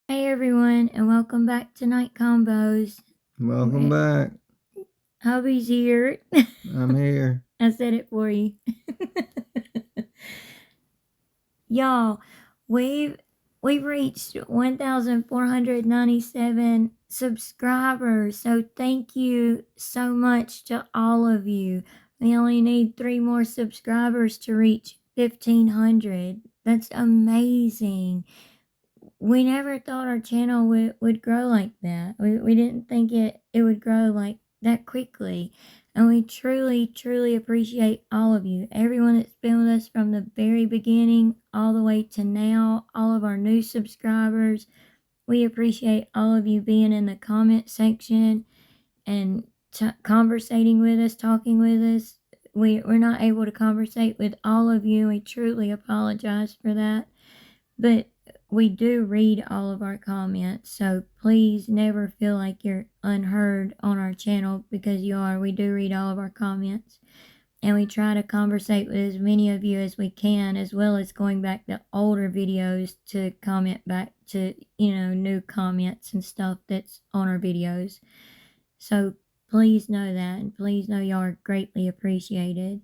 Hey everyone, and welcome back to Night Combos. Welcome back. Hubby's here. I'm here. I said it for you. Y'all, we've reached 1,497 subscribers. So thank you so much to all of you. We only need 3 more subscribers to reach 1,500. That's amazing. We never thought our channel would grow like that. We didn't think it would grow like that quickly. And we truly appreciate all of you. Everyone that's been with us from the very beginning all the way to now, all of our new subscribers. We appreciate all of you being in the comment section and conversating with us, talking with us. We're not able to conversate with all of you. We truly apologize for that. But we do read all of our comments, so please never feel like you're unheard on our channel, because you are. We do read all of our comments, and we try to conversate with as many of you as we can, as well as going back to older videos to comment back to, new comments and stuff that's on our videos. So please know that, and please know y'all are greatly appreciated.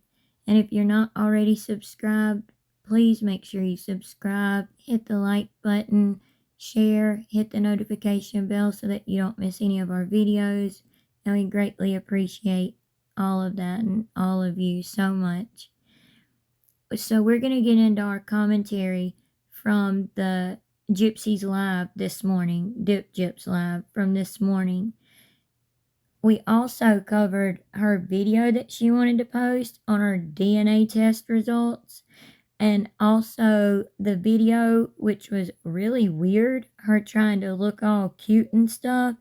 And if you're not already subscribed, please make sure you subscribe, hit the like button, share, hit the notification bell so that you don't miss any of our videos. And we greatly appreciate all of that and all of you so much. So we're going to get into our commentary from the Gypsy's live this morning, Dip Gyps live from this morning. We also covered her video that she wanted to post on her DNA test results, and also the video, which was really weird, her trying to look all cute and stuff,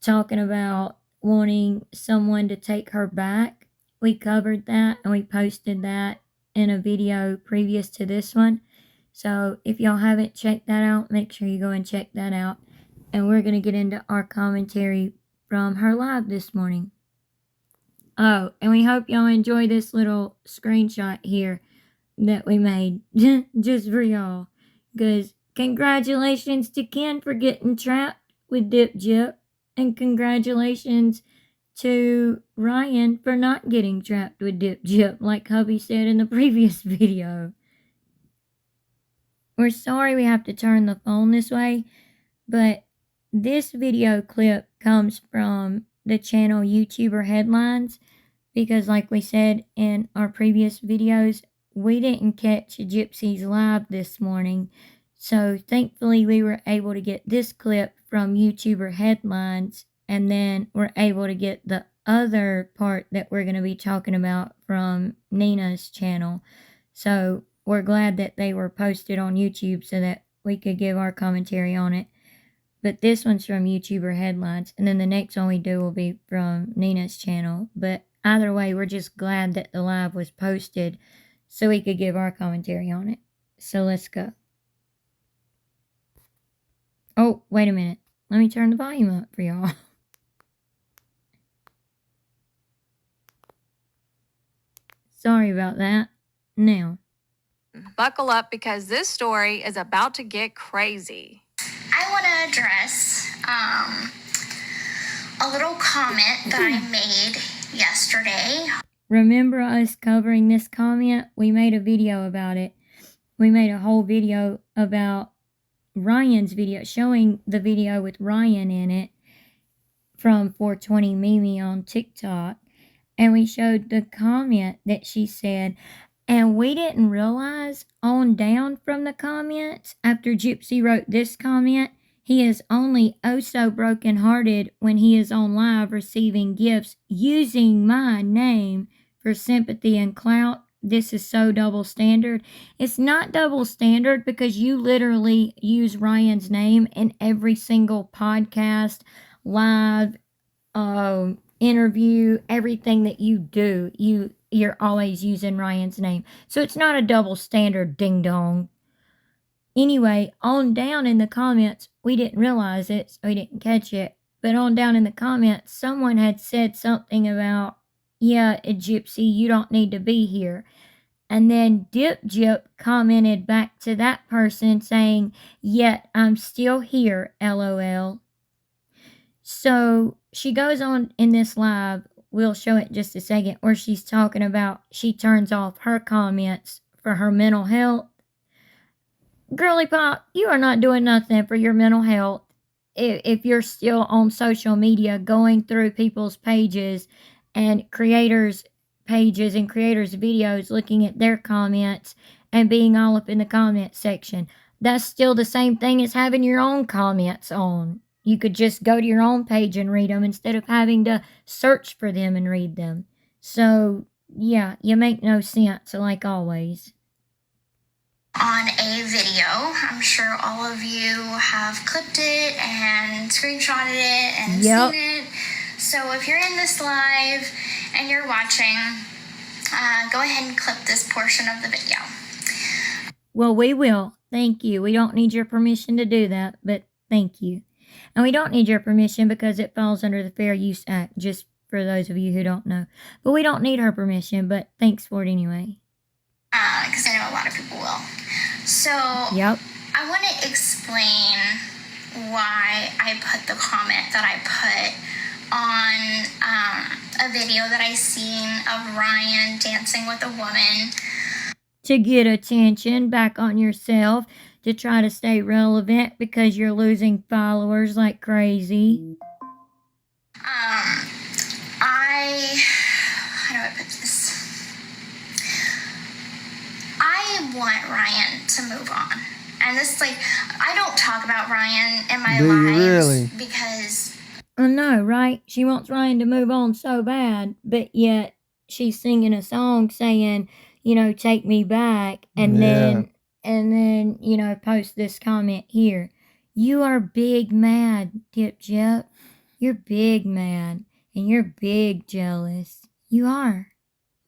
talking about wanting someone to take her back. We covered that and we posted that in a video previous to this one. So if y'all haven't checked that out, make sure you go and check that out. And we're going to get into our commentary from her live this morning. Oh, and we hope y'all enjoy this little screenshot here that we made just for y'all. Because congratulations to Ken for getting trapped with Dip Gyp, and congratulations to Ryan for not getting trapped with Dip Gyp, like hubby said in the previous video. We're sorry we have to turn the phone this way, but this video clip comes from the channel YouTuber Headlines, because like we said in our previous videos, we didn't catch Gypsy's live this morning. So thankfully we were able to get this clip from YouTuber Headlines, and then we're able to get the other part that we're going to be talking about from Nina's channel. So we're glad that they were posted on YouTube so that we could give our commentary on it. But this one's from YouTuber Headlines, and then the next one we do will be from Nina's channel. But either way, we're just glad that the live was posted so we could give our commentary on it. So let's go. Oh, wait a minute. Let me turn the volume up for y'all. Sorry about that. Now, buckle up, because this story is about to get crazy. I want to address a little comment that I made yesterday. Remember us covering this comment? We made a video about it. We made a whole video about Ryan's video, showing the video with Ryan in it from 420 Mimi on TikTok. And we showed the comment that she said, and we didn't realize on down from the comments after Gypsy wrote this comment, he is only oh so brokenhearted when he is on live receiving gifts using my name for sympathy and clout. This is so double standard. It's not double standard, because you literally use Ryan's name in every single podcast, live, interview, everything that you do. You're always using Ryan's name. So it's not a double standard, ding dong. Anyway, on down in the comments, we didn't realize it, so we didn't catch it. But on down in the comments, someone had said something about, yeah, Gypsy, you don't need to be here. And then Gypsy commented back to that person saying, "Yet I'm still here, LOL." So she goes on in this live, we'll show it in just a second, where she's talking about she turns off her comments for her mental health. Girly Pop, you are not doing nothing for your mental health if you're still on social media going through people's pages and creators' pages and creators' videos, looking at their comments and being all up in the comment section. That's still the same thing as having your own comments on. You could just go to your own page and read them instead of having to search for them and read them. So, yeah, you make no sense, like always. On a video. I'm sure all of you have clipped it and screenshotted it and Yep. seen it. So if you're in this live and you're watching, go ahead and clip this portion of the video. Well, we will. Thank you. We don't need your permission to do that, but thank you. And we don't need your permission because it falls under the Fair Use Act, just for those of you who don't know. But we don't need her permission, but thanks for it anyway. Because I know a lot of people will. So Yep. I want to explain why I put the comment that I put on a video that I seen of Ryan dancing with a woman. To get attention back on yourself, to try to stay relevant because you're losing followers like crazy. How do I put this? I want Ryan to move on. And this, like, I don't talk about Ryan in my Do you lives really? because I know, right? She wants Ryan to move on so bad, but yet she's singing a song saying, you know, take me back, and Yeah. then, you know, post this comment here. You are big mad, Dip Jip. You're big mad, and you're big jealous. You are.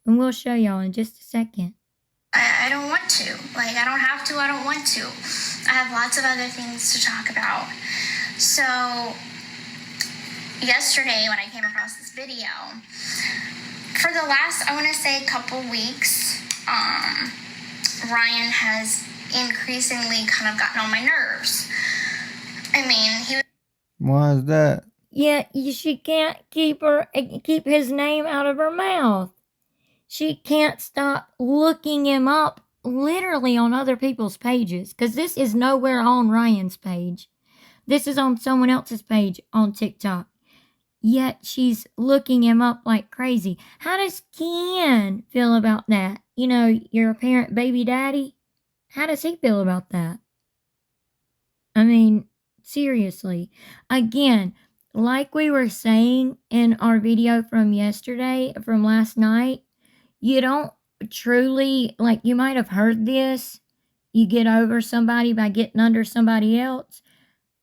And we'll show y'all in just a second. I don't want to. Like, I don't have to, I don't want to. I have lots of other things to talk about. So, yesterday when I came across this video, for the last, I want to say, couple weeks, Ryan has increasingly kind of gotten on my nerves. I mean, he was Why is that? Yeah, she can't keep his name out of her mouth. She can't stop looking him up literally on other people's pages, because this is nowhere on Ryan's page. This is on someone else's page on TikTok. Yet she's looking him up like crazy. How does Ken feel about that? You know, your apparent baby daddy? How does he feel about that? I mean, seriously. Again, like we were saying in our video from yesterday, from last night, you don't truly, like, you might have heard this, you get over somebody by getting under somebody else.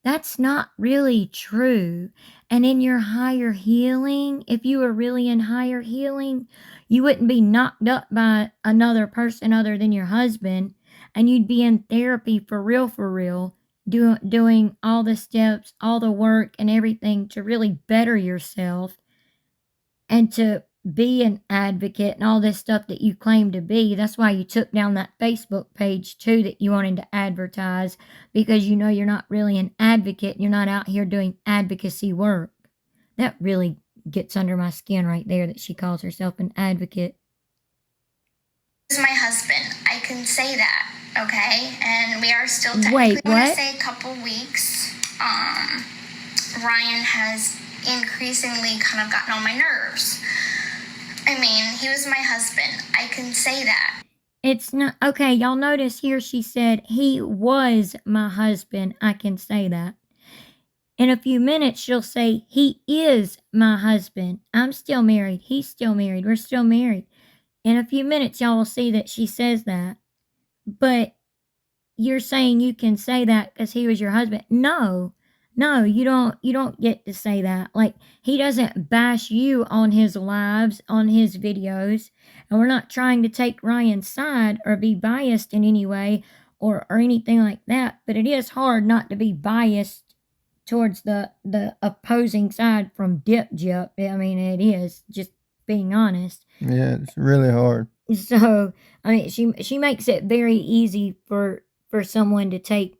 That's not really true. And in your higher healing, if you were really in higher healing, you wouldn't be knocked up by another person other than your husband, and you'd be in therapy for real, doing all the steps, all the work and everything to really better yourself and to be an advocate and all this stuff that you claim to be. That's why you took down that Facebook page too that you wanted to advertise, because you know you're not really an advocate. You're not out here doing advocacy work. That really gets under my skin right there, that she calls herself an advocate. my husband. I can say that, okay? And we are still technically, Wait, I want what? to say a couple weeks. Ryan has increasingly kind of gotten on my nerves. I mean, he was my husband. I can say that. It's not okay. Y'all notice here she said, he was my husband. I can say that. In a few minutes, she'll say, he is my husband. I'm still married. He's still married. We're still married. In a few minutes, y'all will see that she says that. But you're saying you can say that because he was your husband. No, you don't get to say that. Like, he doesn't bash you on his lives, on his videos. And we're not trying to take Ryan's side or be biased in any way or anything like that. But it is hard not to be biased towards the opposing side from Dip Jip. I mean, it is, just being honest. Yeah, it's really hard. So, I mean, she makes it very easy for someone to take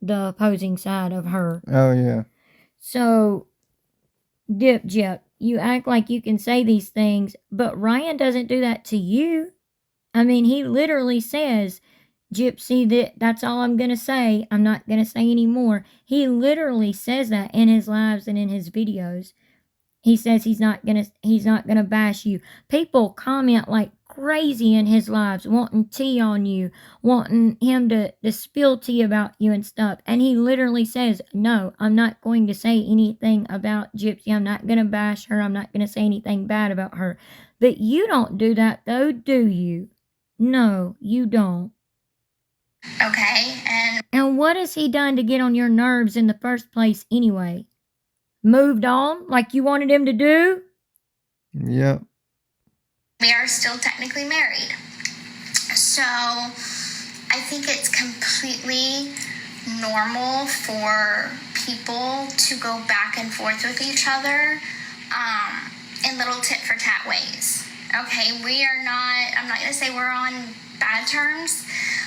the opposing side of her. Oh, yeah. So, Dip Jip, you act like you can say these things, but Ryan doesn't do that to you. I mean, he literally says, Gypsy, that's all I'm going to say. I'm not going to say any more. He literally says that in his lives and in his videos. He says he's not gonna bash you. People comment like crazy in his lives, wanting tea on you, wanting him to spill tea about you and stuff. And he literally says, no, I'm not going to say anything about Gypsy. I'm not gonna bash her. I'm not gonna say anything bad about her. But you don't do that though, do you? No, you don't. Okay, And what has he done to get on your nerves in the first place anyway? Moved on like you wanted him to do? Yep. we are still technically married. So I think it's completely normal for people to go back and forth with each other in little tit for tat ways. Okay, I'm not going to say we're on bad terms,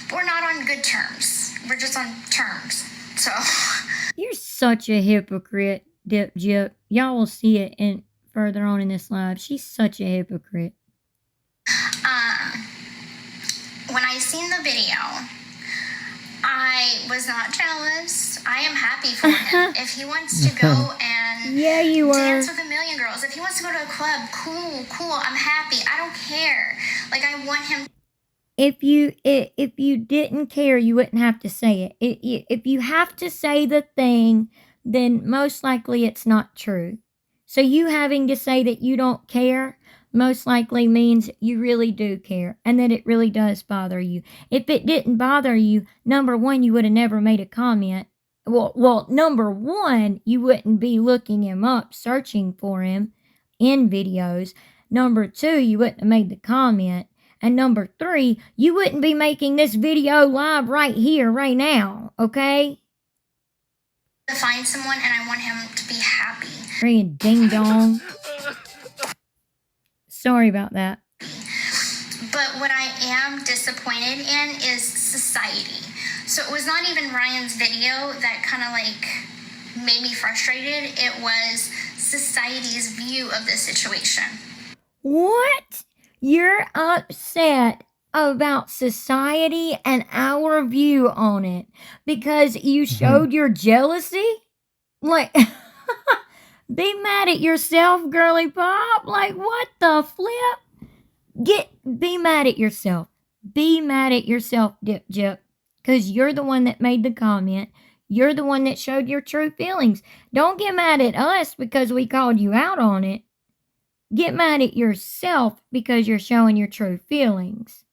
but we're not on good terms. We're just on terms. So. You're such a hypocrite, Dip Jip. Y'all will see it further on in this live. She's such a hypocrite. When I seen the video, I was not jealous. I am happy for him. If he wants to go and yeah, you dance with a million girls, if he wants to go to a club, cool, I'm happy. I don't care. Like, I want him. If you didn't care, you wouldn't have to say it. If you have to say the thing, then most likely it's not true. So you having to say that you don't care most likely means you really do care and that it really does bother you. If it didn't bother you, number one, you would have never made a comment. Well, number one, you wouldn't be looking him up, searching for him in videos. Number two, you wouldn't have made the comment. And number three, you wouldn't be making this video live right here, right now, okay? To find someone and I want him to be happy. Friggin' ding dong. Sorry about that. But what I am disappointed in is society. So it was not even Ryan's video that kind of like made me frustrated. It was society's view of the situation. What? You're upset about society and our view on it because you showed your jealousy? Like, be mad at yourself, girly pop. Like, what the flip? Be mad at yourself. Be mad at yourself, Dip Jip, because you're the one that made the comment. You're the one that showed your true feelings. Don't get mad at us because we called you out on it. Get mad at yourself because you're showing your true feelings.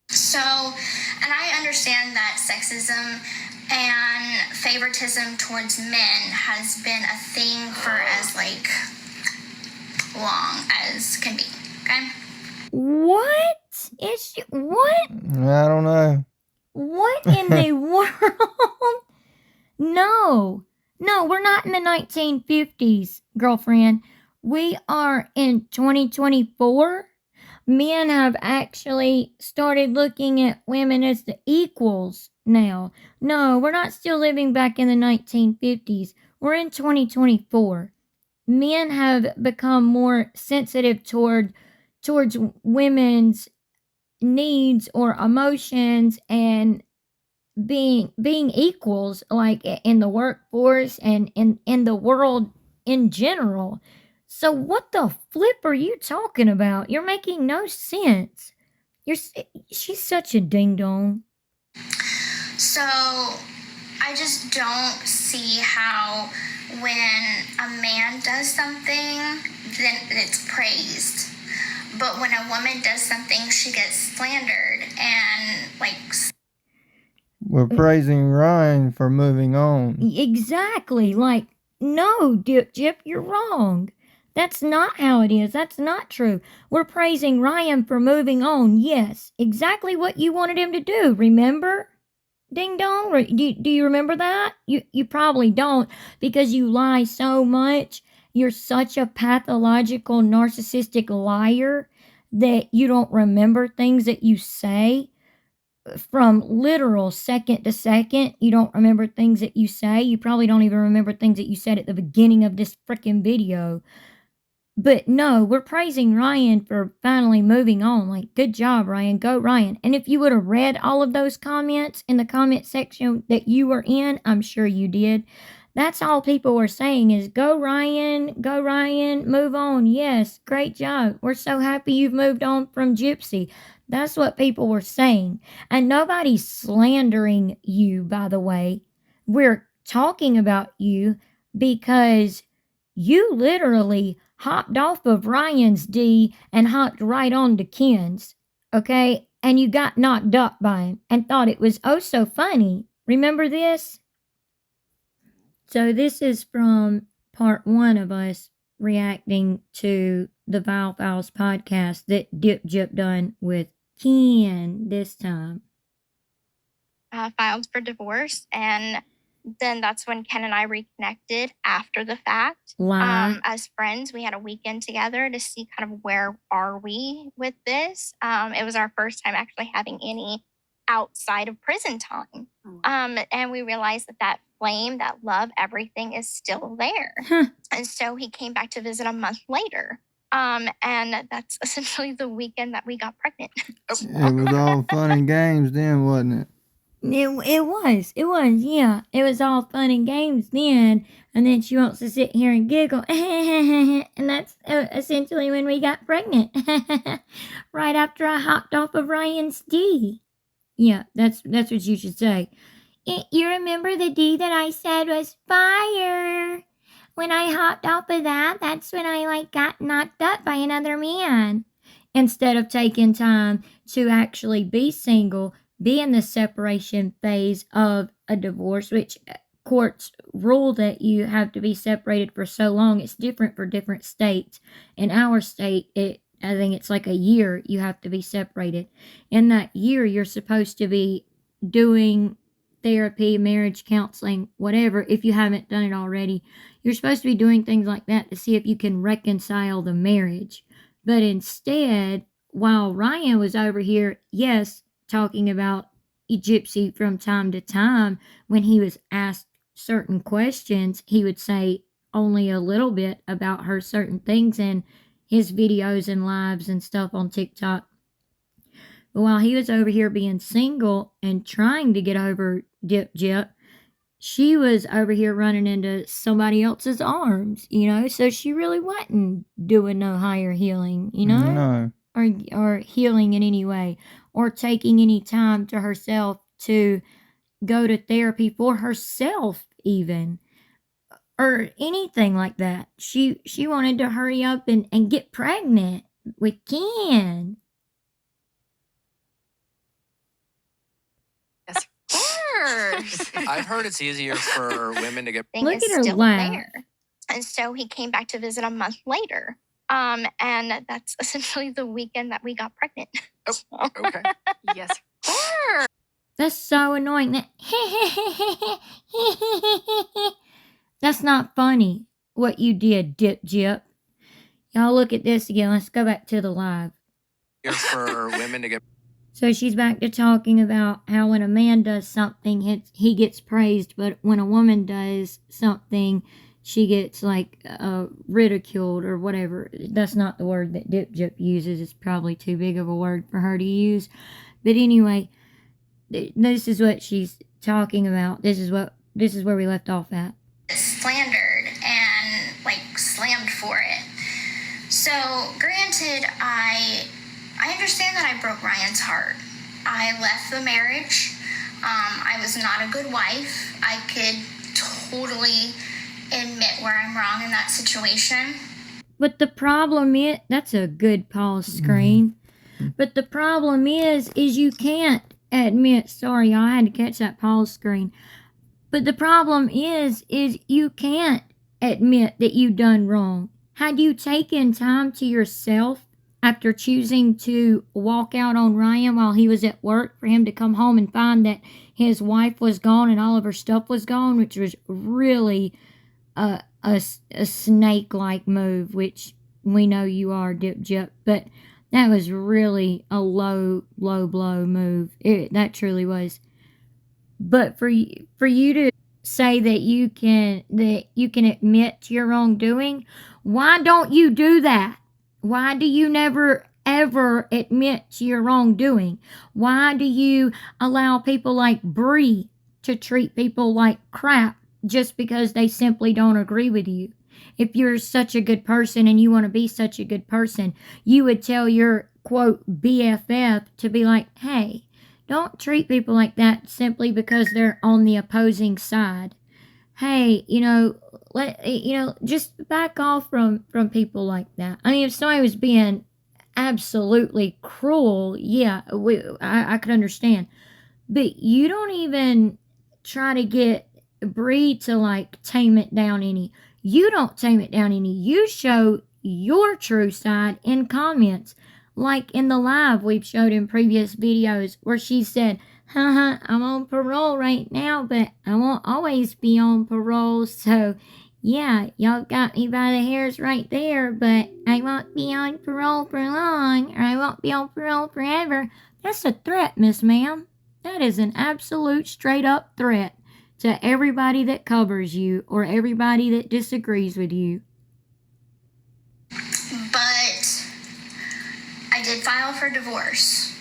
So, and I understand that sexism and favoritism towards men has been a thing for as like long as can be. Okay. What? What? I don't know. What in the world? No, we're not in the 1950s, girlfriend. We are in 2024. Men have actually started looking at women as the equals now. No, we're not still living back in the 1950s. We're in 2024. Men have become more sensitive towards women's needs or emotions and being equals, like in the workforce and in the world in general. So what the flip are you talking about? You're making no sense. She's such a ding dong. So I just don't see how when a man does something, then it's praised. But when a woman does something, she gets slandered and like. We're praising Ryan for moving on. Exactly. Like, no, Dip Jip, you're wrong. That's not how it is. That's not true. We're praising Ryan for moving on. Yes, exactly what you wanted him to do. Remember? Ding dong. Do you remember that? You probably don't because you lie so much You're such a pathological, narcissistic liar that you don't remember things that you say from literal second to second. You don't remember things that you say. You probably don't even remember things that you said at the beginning of this freaking video. But no, we're praising Ryan for finally moving on. Like, good job, Ryan. Go, Ryan. And if you would have read all of those comments in the comment section that you were in, I'm sure you did. That's all people were saying is, go, Ryan, move on. Yes, great job. We're so happy you've moved on from Gypsy. That's what people were saying. And nobody's slandering you, by the way. We're talking about you because you literally hopped off of Ryan's D and hopped right on to Ken's, okay? And you got knocked up by him and thought it was oh so funny. Remember this? So this is from part 1 of us reacting to the Vile Files podcast that Dip Jip done with Ken this time. Filed for divorce, and then that's when Ken and I reconnected after the fact. Lie. As friends, we had a weekend together to see kind of where are we with this. It was our first time actually having any outside of prison time. And we realized that flame, that love, everything is still there. And so he came back to visit a month later. And that's essentially the weekend that we got pregnant. It was all fun and games then, wasn't it? It was, yeah. It was all fun and games then, and then she wants to sit here and giggle, and that's essentially when we got pregnant, right after I hopped off of Ryan's D. Yeah, that's what you should say. You remember the D that I said was fire? When I hopped off of that, that's when I got knocked up by another man. Instead of taking time to actually be single, be in the separation phase of a divorce, which courts rule that you have to be separated for so long. It's different for different states. In our state, I think it's like a year you have to be separated. In that year, you're supposed to be doing therapy, marriage counseling, whatever. If you haven't done it already, you're supposed to be doing things like that to see if you can reconcile the marriage. But instead, while Ryan was over here, yes, talking about Gypsy from time to time, when he was asked certain questions, he would say only a little bit about her certain things in his videos and lives and stuff on TikTok. But while he was over here being single and trying to get over Dip Jip, she was over here running into somebody else's arms, so she really wasn't doing no higher healing, No. or healing in any way, or taking any time to herself to go to therapy for herself even, or anything like that. She wanted to hurry up and get pregnant with Ken. Yes, of course. I've heard it's easier for women to get. Look Is at her still laugh. there. And so he came back to visit a month later. And that's essentially the weekend that we got pregnant. Oh, okay. Yes, of course. That's so annoying. That's not funny, what you did, Dip Jip. Y'all look at this again. Let's go back to the live. For women to get. So she's back to talking about how when a man does something, he gets praised, but when a woman does something, she gets ridiculed or whatever. That's not the word that Dip Jip uses. It's probably too big of a word for her to use. But anyway, this is what she's talking about. This is where we left off at. Slandered and slammed for it. So granted, I understand that I broke Ryan's heart. I left the marriage. I was not a good wife. I could totally admit where I'm wrong in that situation. But the problem is, that's a good pause screen. But the problem is you can't admit, sorry, I had to catch that pause screen. But the problem is you can't admit that you done wrong. Had you taken time to yourself after choosing to walk out on Ryan while he was at work, for him to come home and find that his wife was gone and all of her stuff was gone, which was really a snake-like move, which we know you are, Gyp, but that was really a low blow move. That truly was. But for you to say that you can admit to your wrongdoing, why don't you do that? Why do you never ever admit to your wrongdoing? Why do you allow people like Bree to treat people like crap just because they simply don't agree with you? If you're such a good person and you want to be such a good person, you would tell your quote BFF to be like, hey, don't treat people like that simply because they're on the opposing side. Hey, just back off from people like that. I mean, if somebody was being absolutely cruel, yeah, I could understand. But you don't even try to get Bree to like tame it down any. You don't tame it down any. You show your true side in comments. Like in the live we've showed in previous videos where she said, haha, I'm on parole right now, but I won't always be on parole, so yeah, y'all got me by the hairs right there, but I won't be on parole for long, or I won't be on parole forever. That's a threat, Miss Ma'am. That is an absolute straight up threat to everybody that covers you or everybody that disagrees with you. But I did file for divorce.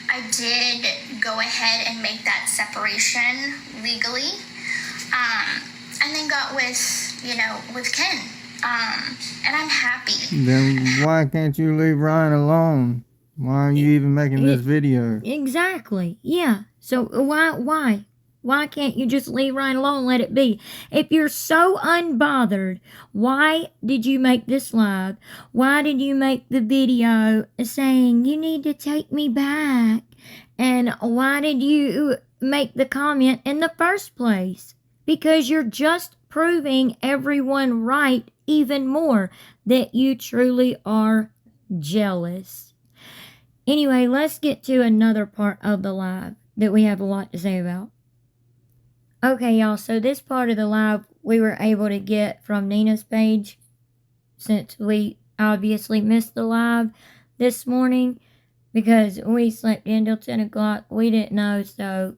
I did go ahead and make that separation legally. And then got with Ken. And I'm happy. Then why can't you leave Ryan alone? Why are you even making this video? Exactly. Yeah. So why? Why can't you just leave Ryan alone and let it be? If you're so unbothered, why did you make this live? Why did you make the video saying you need to take me back? And why did you make the comment in the first place? Because you're just proving everyone right even more that you truly are jealous. Anyway, let's get to another part of the live that we have a lot to say about. Okay, y'all, so this part of the live we were able to get from Nina's page since we obviously missed the live this morning because we slept in till 10 o'clock. We didn't know, so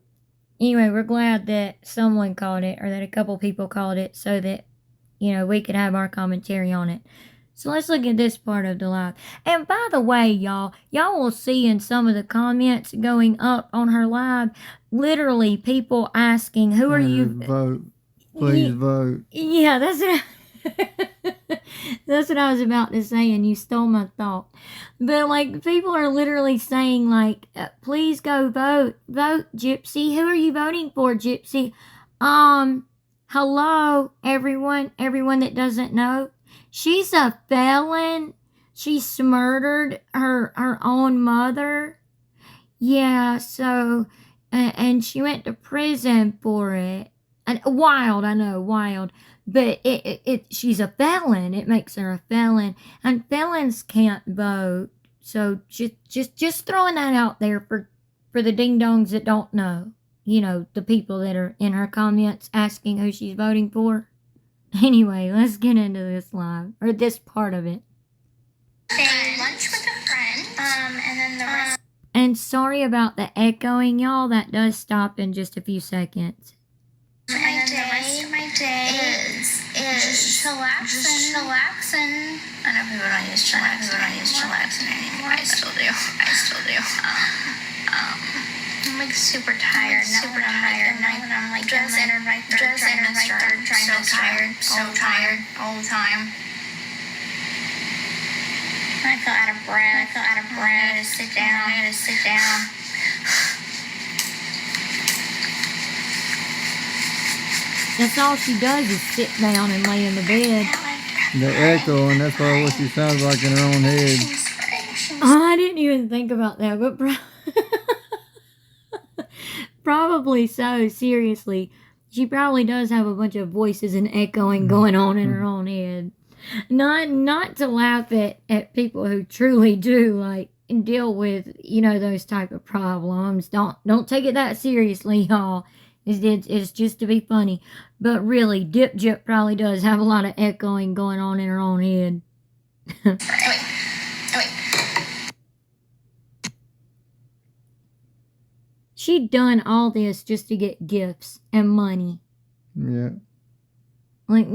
anyway, we're glad that someone called it or that a couple people called it so that, we could have our commentary on it. So let's look at this part of the live. And by the way, y'all will see in some of the comments going up on her live, literally people asking, who are you? Vote. Please vote. Yeah, that's what I was about to say, and you stole my thought. But like, people are literally saying like, please go vote. Vote, Gypsy. Who are you voting for, Gypsy? Hello, everyone that doesn't know. She's a felon. She's murdered her own mother. Yeah, so, and she went to prison for it. And wild, I know, wild. But she's a felon. It makes her a felon. And felons can't vote. So just throwing that out there for the ding-dongs that don't know. The people that are in her comments asking who she's voting for. Anyway, let's get into this live, or this part of it. Lunch with a friend, and then the rest. And sorry about the echoing, y'all. That does stop in just a few seconds. And then the rest of my day is just chillaxing. I know people don't use chillaxing anymore. I still do. I'm like super tired now. And I'm like just entered my third trimester. So tired all the time. I feel out of breath. I had to sit down. That's all she does is sit down and lay in the bed. The echo, and that's probably what she sounds like in her own head. Oh, I didn't even think about that, but probably so, seriously. She probably does have a bunch of voices and echoing going on in her own head. Not to laugh at people who truly do, like, deal with, those type of problems. Don't take it that seriously, y'all. It's just to be funny. But really, Dip Jip probably does have a lot of echoing going on in her own head. Wait. She'd done all this just to get gifts and money. Yeah. Like,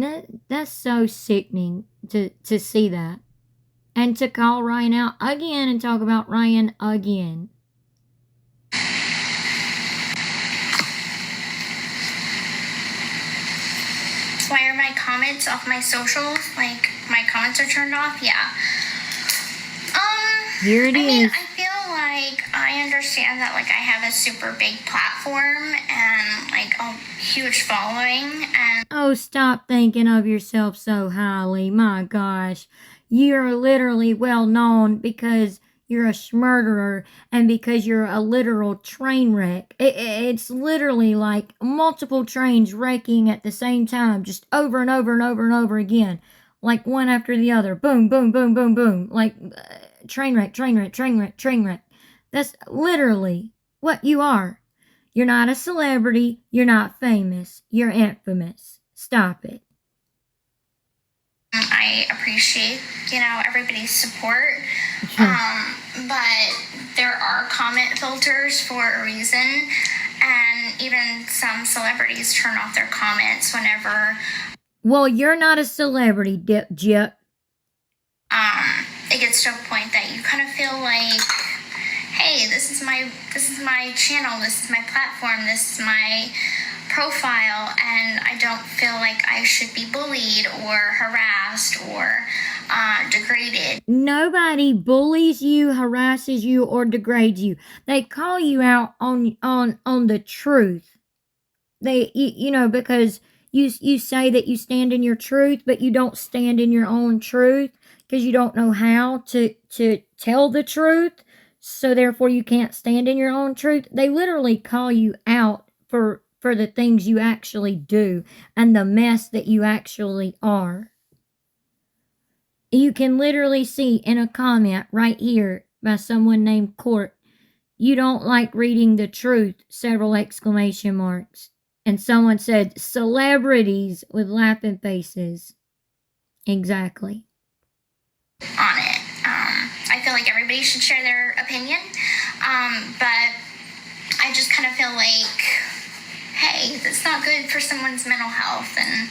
that's so sickening to see that. And to call Ryan out again and talk about Ryan again. Why are my comments off my socials? Like, my comments are turned off? Yeah. Here it I mean, is. I feel like I understand that, like, I have a super big platform and, like, a huge following, and Oh, stop thinking of yourself so highly. My gosh. You're literally well known because you're a schmurderer and because you're a literal train wreck. It's literally like multiple trains wrecking at the same time, just over and over and over and over again. Like one after the other. Boom, boom, boom, boom, boom. Like train wreck, train wreck, train wreck, train wreck. That's literally what you are. You're not a celebrity. You're not famous. You're infamous. Stop it. I appreciate, everybody's support. But there are comment filters for a reason, and even some celebrities turn off their comments whenever Well, you're not a celebrity, Dip Jip. it gets to a point that you kind of feel like, hey, this is my channel, this is my platform, this is my profile, and I don't feel like I should be bullied or harassed or degraded. Nobody bullies you, harasses you, or degrades you. They call you out on the truth. Because you say that you stand in your truth, but you don't stand in your own truth because you don't know how to tell the truth. So therefore you can't stand in your own truth. They literally call you out for the things you actually do and the mess that you actually are. You can literally see in a comment right here by someone named Court, you don't like reading the truth, several exclamation marks. And someone said, celebrities with laughing faces. Exactly. On it. I feel like everybody should share their opinion, but I just kind of feel like, hey, that's not good for someone's mental health, and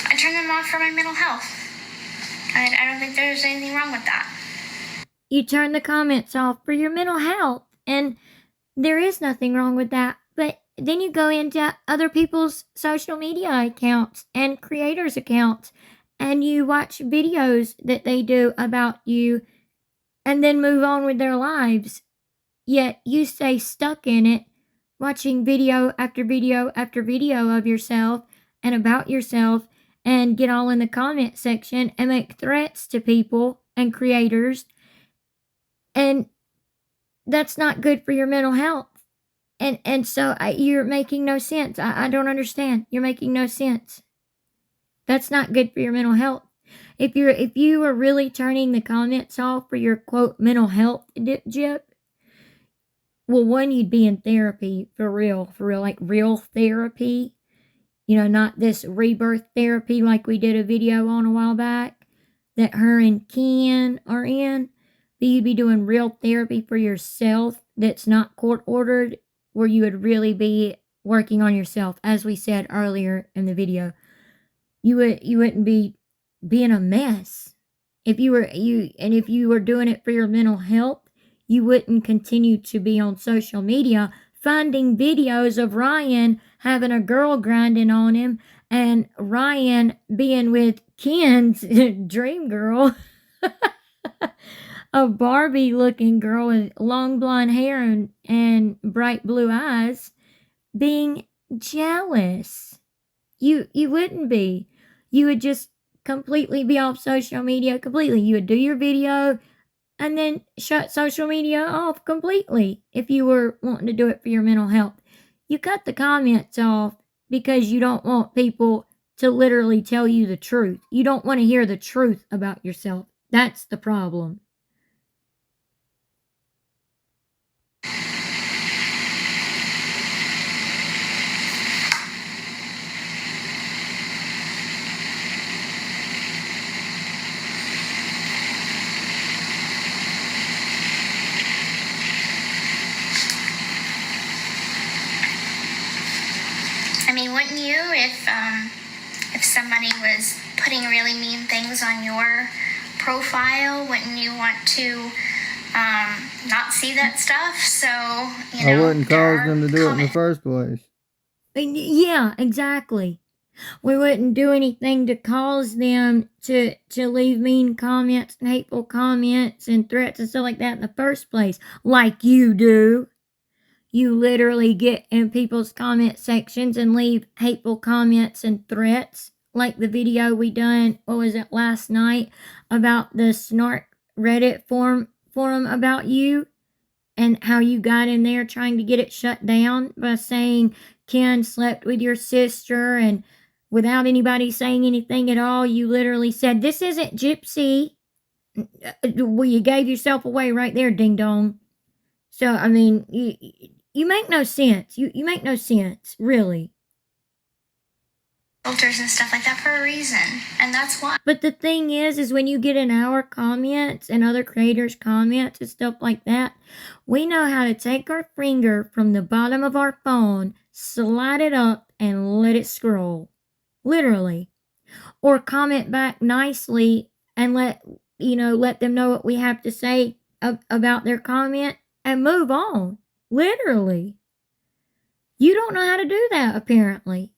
I turn them off for my mental health. I don't think there's anything wrong with that. You turn the comments off for your mental health, and there is nothing wrong with that. But then you go into other people's social media accounts and creators' accounts, and you watch videos that they do about you and then move on with their lives. Yet you stay stuck in it, watching video after video after video of yourself and about yourself, and get all in the comment section and make threats to people and creators. And that's not good for your mental health. And so you're making no sense. I don't understand. You're making no sense. That's not good for your mental health. If you are really turning the comments off for your quote mental health, Jip, well, one, you'd be in therapy for real, like real therapy. Not this rebirth therapy like we did a video on a while back that her and Ken are in. But you'd be doing real therapy for yourself that's not court ordered, where you would really be working on yourself, as we said earlier in the video. You wouldn't be being a mess. If you were doing it for your mental health, you wouldn't continue to be on social media finding videos of Ryan having a girl grinding on him and Ryan being with Ken's dream girl, a Barbie looking girl with long blonde hair and bright blue eyes, being jealous. You wouldn't be. You would just completely be off social media completely. You would do your video and then shut social media off completely if you were wanting to do it for your mental health. You cut the comments off because you don't want people to literally tell you the truth. You don't want to hear the truth about yourself. That's the problem. mean, wouldn't you if somebody was putting really mean things on your profile? Wouldn't you want to not see that stuff? So, you know, I wouldn't there cause are them to do it in the comments. first place. Yeah, exactly. We wouldn't do anything to cause them to leave mean comments and hateful comments and threats and stuff like that in the first place, like you do. You literally get in people's comment sections and leave hateful comments and threats, like the video we done, what was it, last night, about the Snark Reddit forum about you, and how you got in there trying to get it shut down by saying Ken slept with your sister, and without anybody saying anything at all, you literally said, "This isn't Gypsy." Well, you gave yourself away right there, ding dong. So, I mean, you make no sense. You make no sense, really. Filters and stuff like that for a reason, and that's why. But the thing is when you get in our comments and other creators' comments and stuff like that, we know how to take our finger from the bottom of our phone, slide it up, and let it scroll. Literally. Or comment back nicely and let them know what we have to say about their comment and move on. Literally. You don't know how to do that, apparently.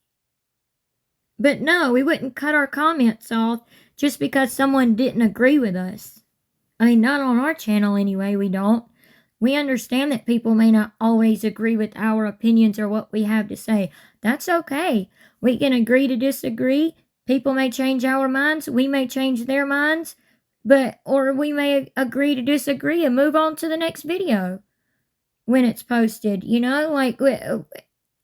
But no, we wouldn't cut our comments off just because someone didn't agree with us. I mean, not on our channel anyway, we don't. We understand that people may not always agree with our opinions or what we have to say. That's okay. We can agree to disagree. People may change our minds. We may change their minds. Or we may agree to disagree and move on to the next video when it's posted. You know, like,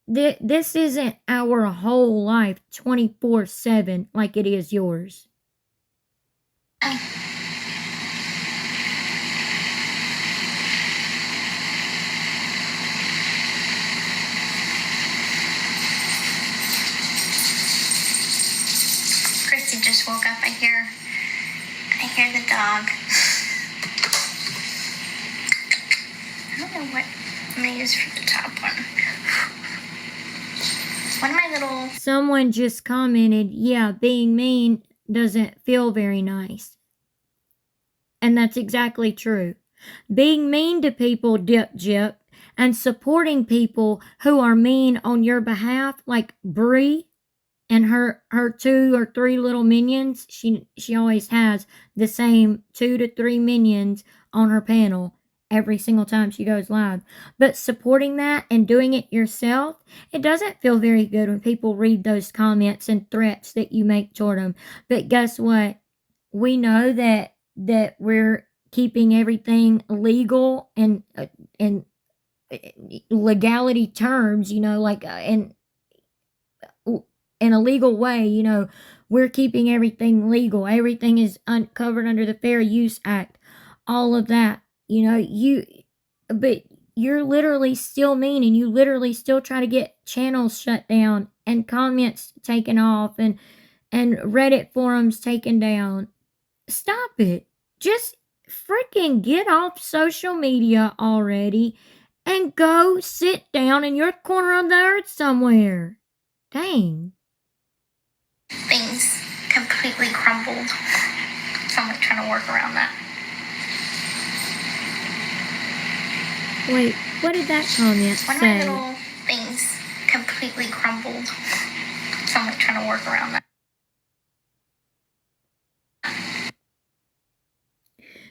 this isn't our whole life 24/7 like it is yours. Christy just woke up. I hear the dog. I don't know what I'm gonna use for the top one. One of my little. Someone just commented, yeah, being mean doesn't feel very nice. And that's exactly true. Being mean to people, Gyp, and supporting people who are mean on your behalf, like Bree and her 2 or 3 little minions. She always has the same 2 to 3 minions on her panel every single time she goes live. But supporting that and doing it yourself, it doesn't feel very good when people read those comments and threats that you make toward them. But guess what? We know that we're keeping everything legal and legality terms, like in a legal way. We're keeping everything legal. Everything is covered under the Fair Use Act. All of that. But you're literally still mean, and you literally still try to get channels shut down and comments taken off and Reddit forums taken down. Stop it. Just freaking get off social media already and go sit down in your corner of the earth somewhere. Dang. Things completely crumbled. So I'm trying to work around that. Wait, what did that comment One of my say? little things completely crumbled. So I'm trying to work around that.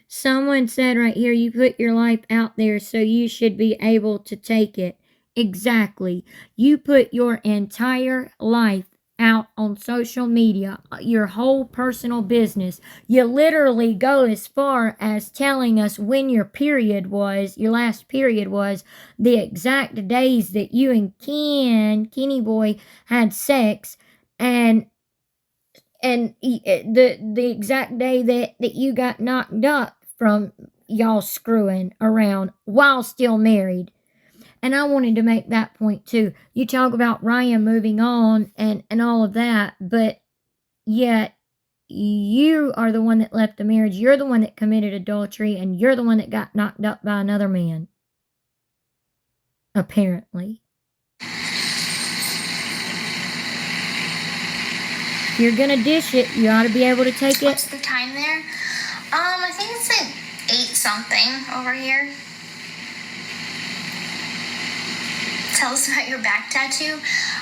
Someone said right here, you put your life out there, so you should be able to take it. Exactly. You put your entire life out on social media, your whole personal business. You literally go as far as telling us when your last period was, the exact days that you and Kenny boy had sex, and the exact day that you got knocked up from y'all screwing around while still married. And I wanted to make that point too. You talk about Ryan moving on and all of that, but yet you are the one that left the marriage. You're the one that committed adultery, and you're the one that got knocked up by another man. Apparently. If you're gonna dish it, you ought to be able to take What's it. the time there? I think it's like 8 something over here. Tell us about your back tattoo.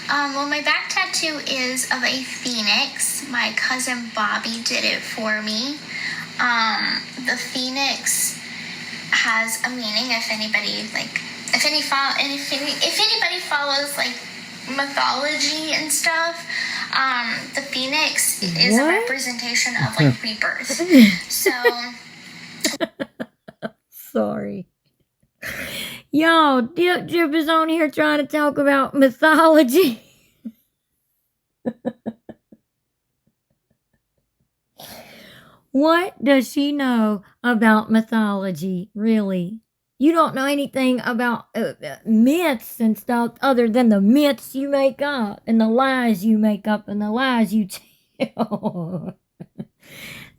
Well, my back tattoo is of a phoenix. My cousin Bobby did it for me. The phoenix has a meaning. If anybody follows like mythology and stuff, the phoenix is a What? representation of like rebirth. So Sorry. Y'all, Dip Drip is on here trying to talk about mythology. What does she know about mythology, really? You don't know anything about myths and stuff other than the myths you make up and the lies you make up and the lies you tell.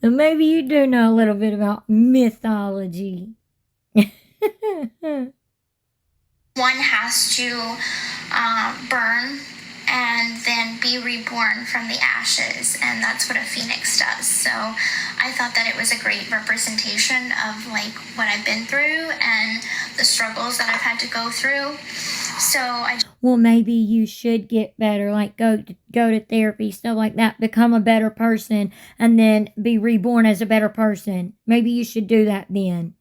And maybe you do know a little bit about mythology. one has to burn and then be reborn from the ashes, and that's what a phoenix does. So I thought that it was a great representation of like what I've been through and the struggles that I've had to go through. So Well, maybe you should get better, like go to therapy, stuff like that, become a better person, and then be reborn as a better person. Maybe you should do that then.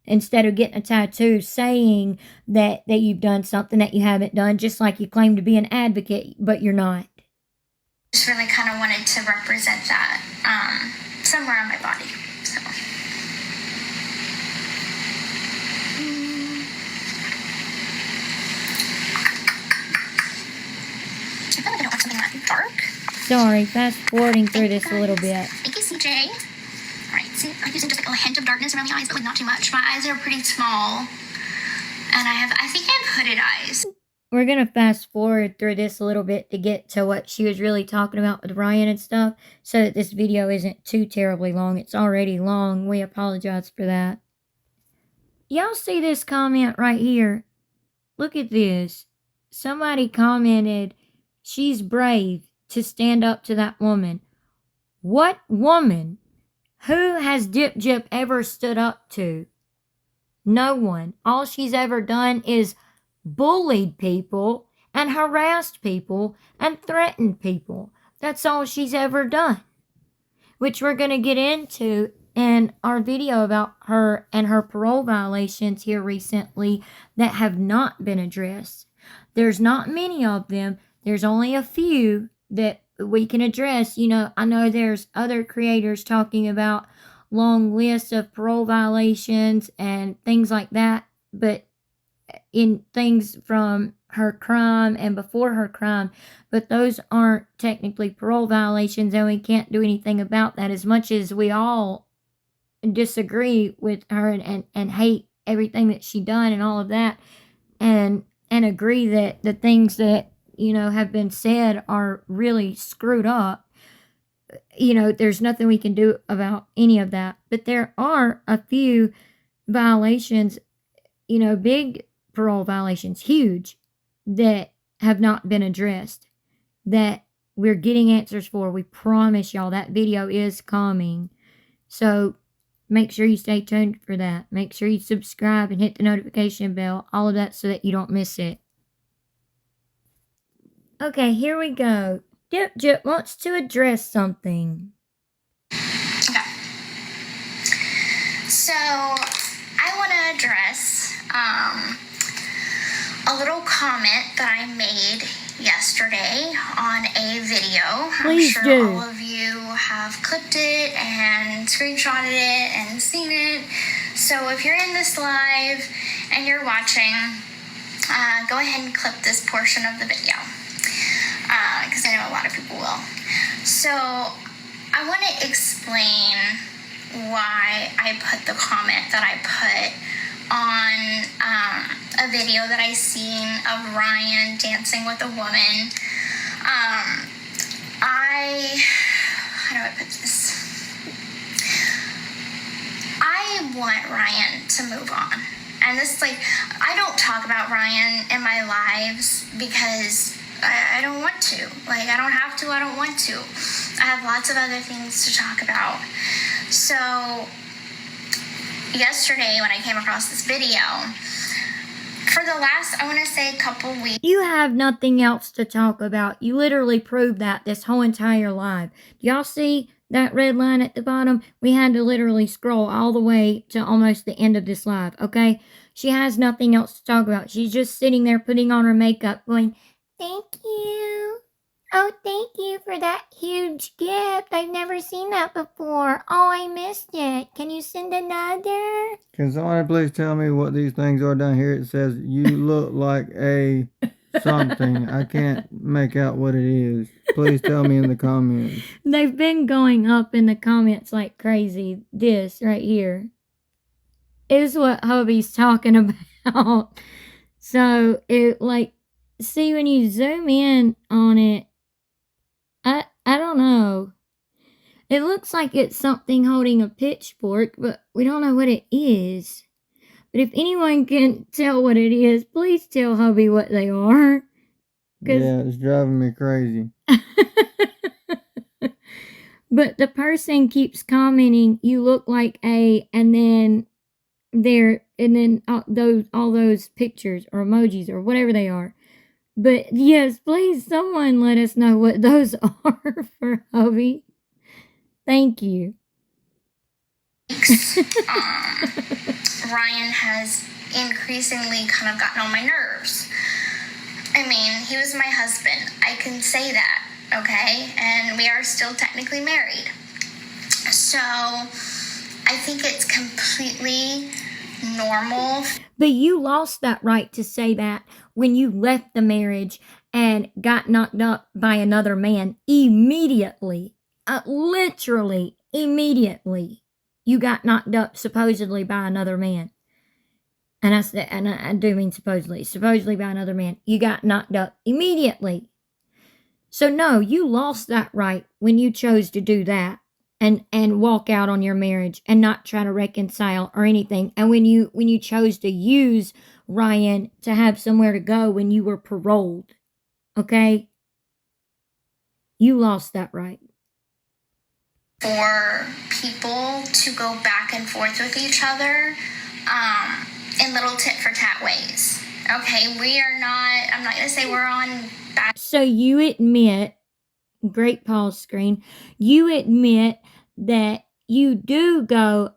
Instead of getting a tattoo saying that you've done something that you haven't done, just like you claim to be an advocate, but you're not. just really kind of wanted to represent that somewhere on my body. So. I feel like I don't have something that dark. Sorry, fast forwarding through this a little bit. Thank you, CJ. Alright, see, I'm using just like a hint of darkness around the eyes, but like not too much. My eyes are pretty small. And I think I have hooded eyes. We're going to fast forward through this a little bit to get to what she was really talking about with Ryan and stuff, so that this video isn't too terribly long. It's already long. We apologize for that. Y'all see this comment right here? Look at this. Somebody commented, she's brave to stand up to that woman. What woman? Who has Dip Jip ever stood up to? No one. All she's ever done is bullied people and harassed people and threatened people. That's all she's ever done. Which we're going to get into in our video about her and her parole violations here recently that have not been addressed. There's not many of them. There's only a few that we can address. You know, I know there's other creators talking about long lists of parole violations and things like that, but in things from her crime and before her crime, but those aren't technically parole violations, and we can't do anything about that. As much as we all disagree with her and hate everything that she done and all of that, and agree that the things that, you know, have been said are really screwed up, you know, there's nothing we can do about any of that. But there are a few violations, you know, big parole violations, huge, that have not been addressed, that we're getting answers for. We promise y'all that video is coming. So make sure you stay tuned for that. Make sure you subscribe and hit the notification bell, all of that, so that you don't miss it. Okay, here we go. Dip Jip wants to address something. Okay. So I want to address a little comment that I made yesterday on a video. Please I'm sure do. all of you have clipped it and screenshotted it and seen it. So if you're in this live and you're watching, go ahead and clip this portion of the video, because I know a lot of people will. So I want to explain why I put the comment that I put on a video that I seen of Ryan dancing with a woman. How do I put this? I want Ryan to move on. And this, like, I don't talk about Ryan in my lives because I don't want to. Like, I don't have to, I don't want to. I have lots of other things to talk about. So, yesterday when I came across this video, for the last, I want to say, couple weeks. You have nothing else to talk about. You literally proved that this whole entire live. Do y'all see that red line at the bottom? We had to literally scroll all the way to almost the end of this live, okay? She has nothing else to talk about. She's just sitting there putting on her makeup going, thank you. Oh, thank you for that huge gift. I've never seen that before. Oh, I missed it. Can you send another? Can somebody please tell me what these things are down here? It says, you look like a something. I can't make out what it is. Please tell me in the comments. They've been going up in the comments like crazy. This right here is what hubby's talking about. So, it like, see when you zoom in on it, I don't know. It looks like it's something holding a pitchfork, but we don't know what it is. But if anyone can tell what it is, please tell hubby what they are. Yeah, it's driving me crazy. But the person keeps commenting, you look like a, and then all those pictures or emojis or whatever they are. But yes, please, someone let us know what those are for hubby. Thank you. Ryan has increasingly kind of gotten on my nerves. I mean, he was my husband. I can say that, okay? And we are still technically married. So I think it's completely normal. But you lost that right to say that when you left the marriage and got knocked up by another man immediately. Literally, immediately. You got knocked up supposedly by another man. And I do mean supposedly by another man. You got knocked up immediately. So no, you lost that right when you chose to do that and walk out on your marriage and not try to reconcile or anything. And when you chose to use Ryan to have somewhere to go when you were paroled, okay? You lost that right. For people to go back and forth with each other in little tit-for-tat ways. Okay, I'm not going to say we're on bad. So you admit, great pause screen, you admit that you do go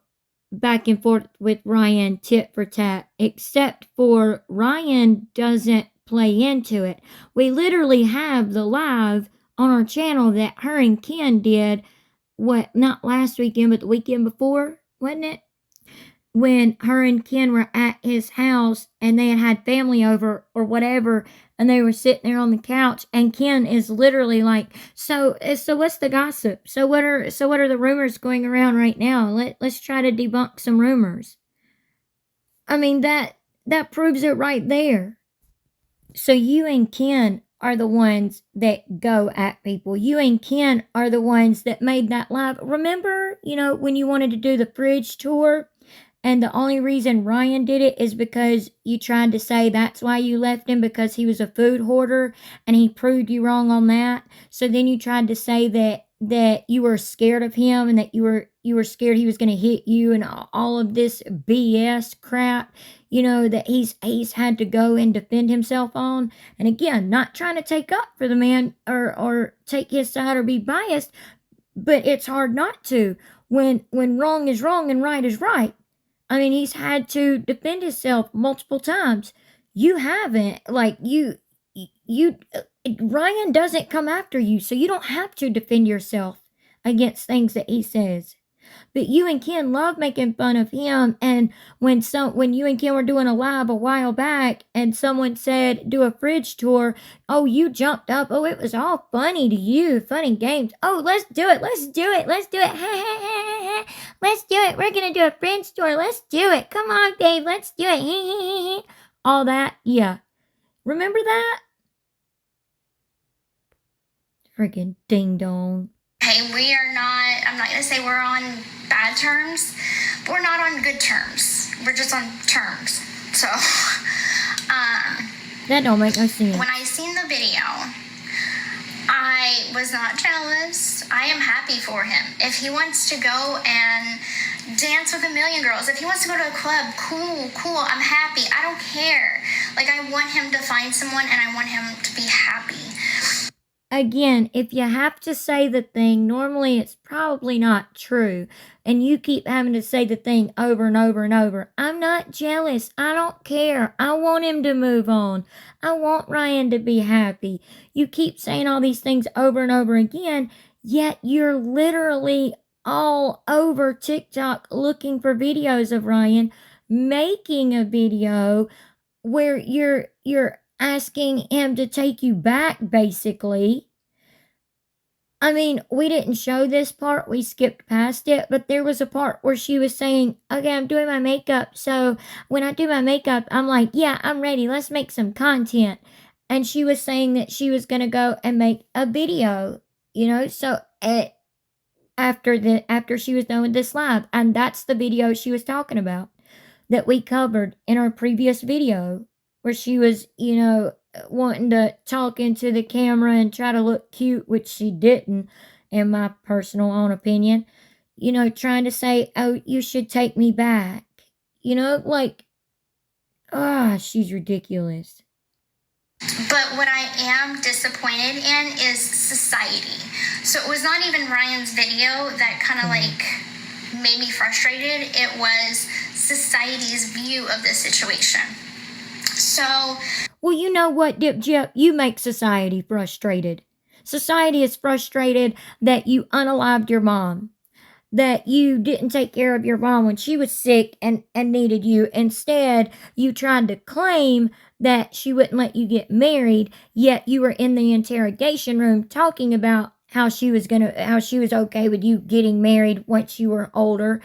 back and forth with Ryan tit for tat, except for Ryan doesn't play into it. We literally have the live on our channel that her and Ken did, not last weekend, but the weekend before, wasn't it? When her and Ken were at his house and they had family over or whatever, and they were sitting there on the couch, and Ken is literally like, so what's the gossip? So what are the rumors going around right now? Let's try to debunk some rumors. I mean, that proves it right there. So you and Ken are the ones that go at people. You and Ken are the ones that made that live. Remember, when you wanted to do the fridge tour? And the only reason Ryan did it is because you tried to say that's why you left him, because he was a food hoarder, and he proved you wrong on that. So then you tried to say that you were scared of him and that you were scared he was going to hit you and all of this BS crap, that he's had to go and defend himself on. And again, not trying to take up for the man or take his side or be biased, but it's hard not to when wrong is wrong and right is right. I mean, he's had to defend himself multiple times. You haven't. Ryan doesn't come after you, so you don't have to defend yourself against things that he says. But you and Ken love making fun of him, and when you and Ken were doing a live a while back, and someone said, do a fridge tour, oh, you jumped up, oh, it was all funny to you, funny games, oh, let's do it, let's do it, let's do it, let's do it, we're gonna do a fridge tour, let's do it, come on, babe, let's do it, all that, yeah. Remember that? Freaking ding dong. Hey, I'm not going to say we're on bad terms, but we're not on good terms. We're just on terms. So, that don't make no sense. When I seen the video, was not jealous. I am happy for him. If he wants to go and dance with a million girls, if he wants to go to a club, cool, I'm happy. I don't care. Like, I want him to find someone and I want him to be happy. Again, if you have to say the thing, normally it's probably not true. And you keep having to say the thing over and over and over. I'm not jealous. I don't care. I want him to move on. I want Ryan to be happy. You keep saying all these things over and over again, yet you're literally all over TikTok looking for videos of Ryan, making a video where you're asking him to take you back, basically. I mean, we didn't show this part, we skipped past it, but there was a part where she was saying, okay, I'm doing my makeup, so when I do my makeup, I'm like, yeah, I'm ready, let's make some content. And she was saying that she was going to go and make a video, so after she was done with this live, and that's the video she was talking about that we covered in our previous video, where she was, wanting to talk into the camera and try to look cute, which she didn't, in my personal own opinion. Trying to say, oh, you should take me back. She's ridiculous. But what I am disappointed in is society. So it was not even Ryan's video that kind of made me frustrated. It was society's view of the situation. So, well, you know what, Dip Jip? You make society frustrated. Society is frustrated that you unalived your mom, that you didn't take care of your mom when she was sick and needed you. Instead, you tried to claim that she wouldn't let you get married, yet you were in the interrogation room talking about how she was okay with you getting married once you were older.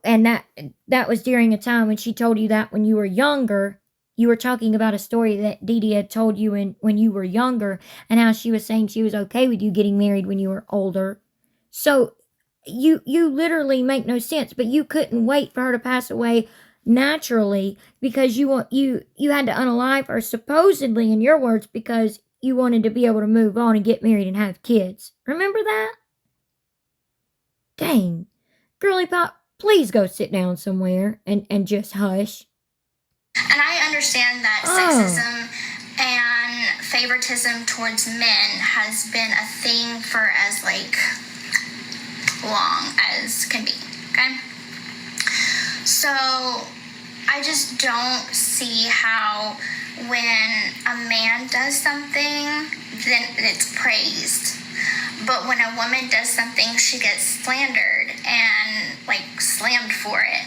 And that was during a time when she told you that when you were younger. You were talking about a story that Dee Dee had told you when you were younger, and how she was saying she was okay with you getting married when you were older. So you literally make no sense, but you couldn't wait for her to pass away naturally because you had to unalive her, supposedly in your words, because you wanted to be able to move on and get married and have kids. Remember that? Dang. Girly Pop, please go sit down somewhere and just hush. And I understand that sexism and favoritism towards men has been a thing for as long as can be, okay? So I just don't see how when a man does something, then it's praised. But when a woman does something, she gets slandered and slammed for it.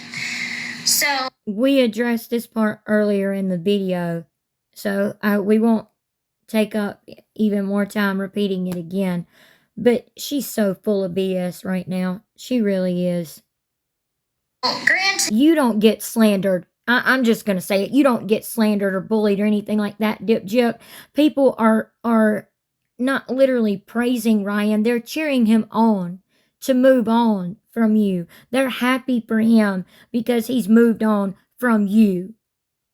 So we addressed this part earlier in the video, so we won't take up even more time repeating it again. But she's so full of BS right now. She really is. Granted, you don't get slandered. I'm just going to say it. You don't get slandered or bullied or anything like that, Dip Jip. People are not literally praising Ryan. They're cheering him on to move on from you. They're happy for him because he's moved on from you.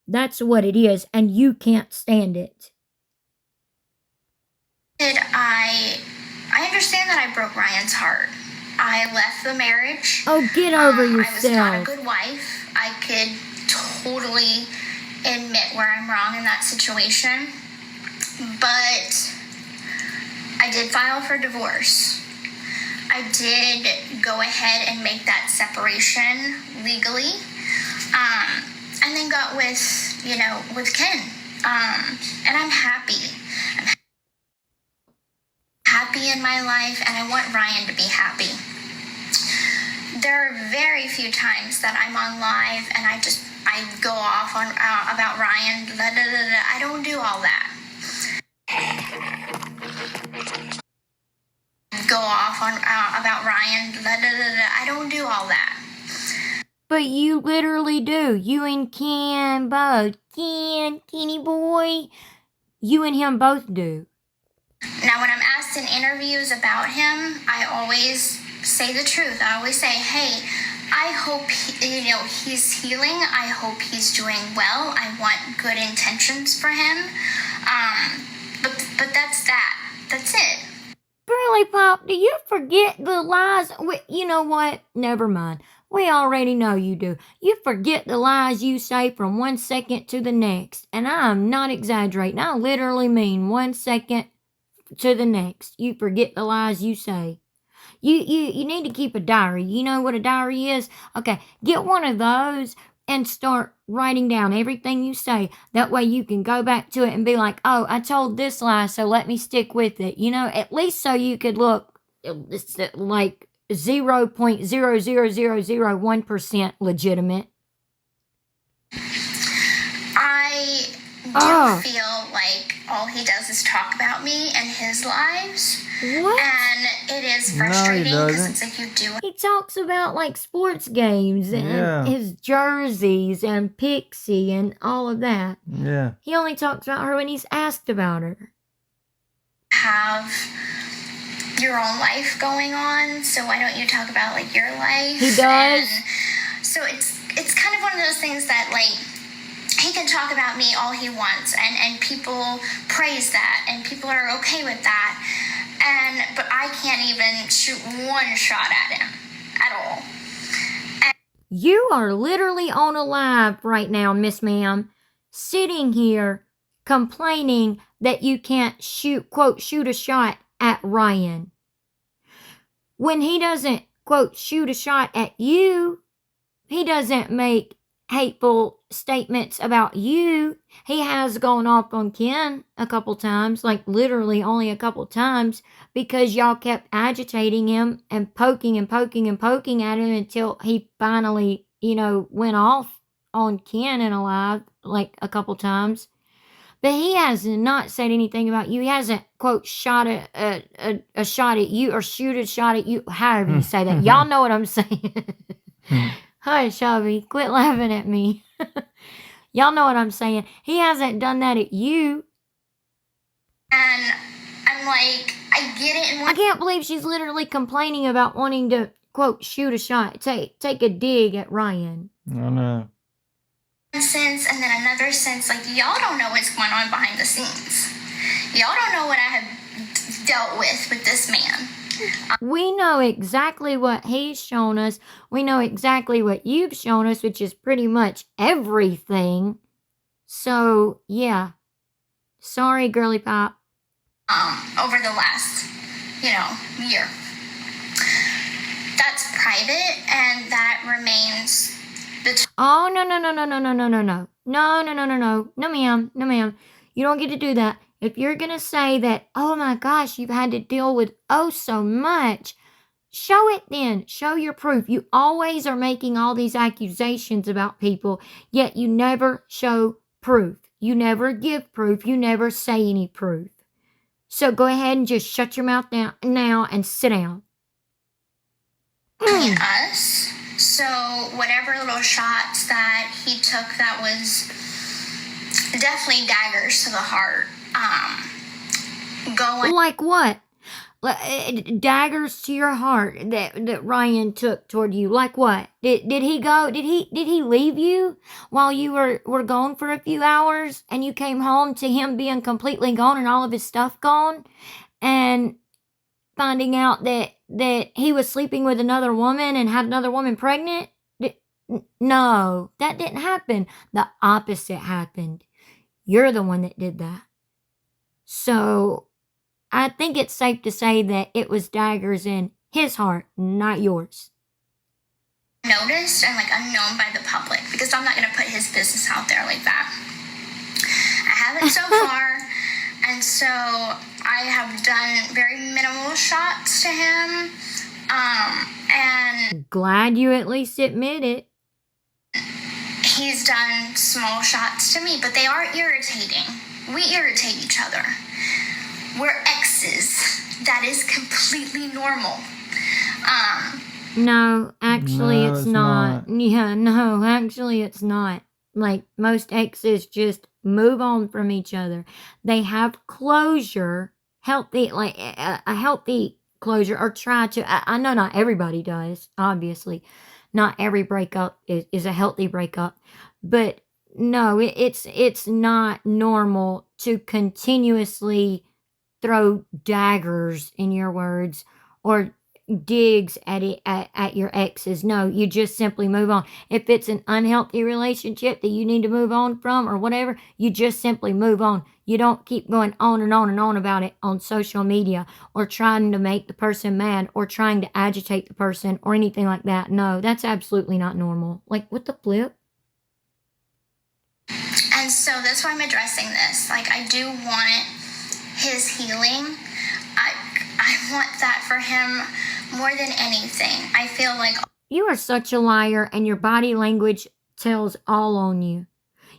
That's what it is, and you can't stand it. I understand that I broke Ryan's heart. I left the marriage. Oh, get over yourself. I was not a good wife. I could totally admit where I'm wrong in that situation. But I did file for divorce. I did go ahead and make that separation legally. And then got with Ken. And I'm happy. I'm happy in my life, and I want Ryan to be happy. There are very few times that I'm on live and I go off on about Ryan. I don't do all that. Go off on about Ryan. I don't do all that. But you literally do. You and Ken both. Kenny boy. You and him both do. Now, when I'm asked in interviews about him, I always say the truth. I always say, hey, I hope he's healing. I hope he's doing well. I want good intentions for him. But that's that. That's it. Girly Pop, do you forget the lies? You know what? Never mind. We already know you do. You forget the lies you say from 1 second to the next. And I'm not exaggerating. I literally mean 1 second to the next. You forget the lies you say. You need to keep a diary. You know what a diary is? Okay, get one of those and start writing down everything you say. That way you can go back to it and be like, oh, I told this lie, so let me stick with it. You know, at least so you could look like 0.00001% legitimate. I do feel like all he does is talk about me and his lives. What? And it is No, he frustrating because doesn't. it's like you do it. He talks about like sports games and Yeah. his jerseys and Pixie and all of that. Yeah. He only talks about her when he's asked about her. Have your own life going on, so why don't you talk about like your life? He does. And so it's kind of one of those things that like he can talk about me all he wants, and people praise that, and people are okay with that, but I can't even shoot one shot at him at all. You are literally on a live right now, Miss Ma'am, sitting here complaining that you can't quote, shoot a shot at Ryan. When he doesn't, quote, shoot a shot at you, he doesn't make hateful statements about you. He has gone off on Ken a couple times, like literally only a couple times, because y'all kept agitating him and poking and poking and poking at him until he finally, went off on Ken in a live like a couple times. But he has not said anything about you. He hasn't, quote, shot a shot at you or shoot a shot at you, however you say that. Y'all know what I'm saying. Hush, Shelby. Quit laughing at me. Y'all know what I'm saying. He hasn't done that at you. And I'm like, I get it. And I can't believe she's literally complaining about wanting to, quote, shoot a shot, take a dig at Ryan. I know. Sense, and then another sense, like y'all don't know what's going on behind the scenes. Y'all don't know what I have dealt with this man. We know exactly what he's shown us. We know exactly what you've shown us, which is pretty much everything. So, yeah. Sorry, Girly Pop. Over the last, year. That's private, and that remains Oh, no. No, ma'am. You don't get to do that. If you're going to say that, oh my gosh, you've had to deal with so much, show it then. Show your proof. You always are making all these accusations about people, yet you never show proof. You never give proof. You never say any proof. So go ahead and just shut your mouth down now and sit down. us. So whatever little shots that he took, that was definitely daggers to the heart. Going like what? Daggers to your heart that Ryan took toward you. Like what? Did he go? Did he leave you while you were gone for a few hours, and you came home to him being completely gone and all of his stuff gone, and finding out that he was sleeping with another woman and had another woman pregnant? No, that didn't happen. The opposite happened. You're the one that did that. So I think it's safe to say that it was daggers in his heart, not yours. Noticed and unknown by the public, because I'm not going to put his business out there like that. I haven't so far. And so I have done very minimal shots to him. And glad you at least admit it. He's done small shots to me, but they are irritating. We irritate each other. We're exes. That is completely normal. No, actually No, it's it's not. not. Yeah, no, actually it's not. Like, most exes just move on from each other. They have closure, healthy, like a healthy closure, or try to. I know not everybody does, obviously. Not every breakup is a healthy breakup. But no, it's not normal to continuously throw daggers, in your words, or digs at it at your exes. No, you just simply move on. If it's an unhealthy relationship that you need to move on from or whatever, you just simply move on. You don't keep going on and on and on about it on social media or trying to make the person mad or trying to agitate the person or anything like that. No, that's absolutely not normal. Like, what the flip? And so that's why I'm addressing this. Like, I do want his healing. I want that for him more than anything. I feel like You are such a liar, and your body language tells all on you.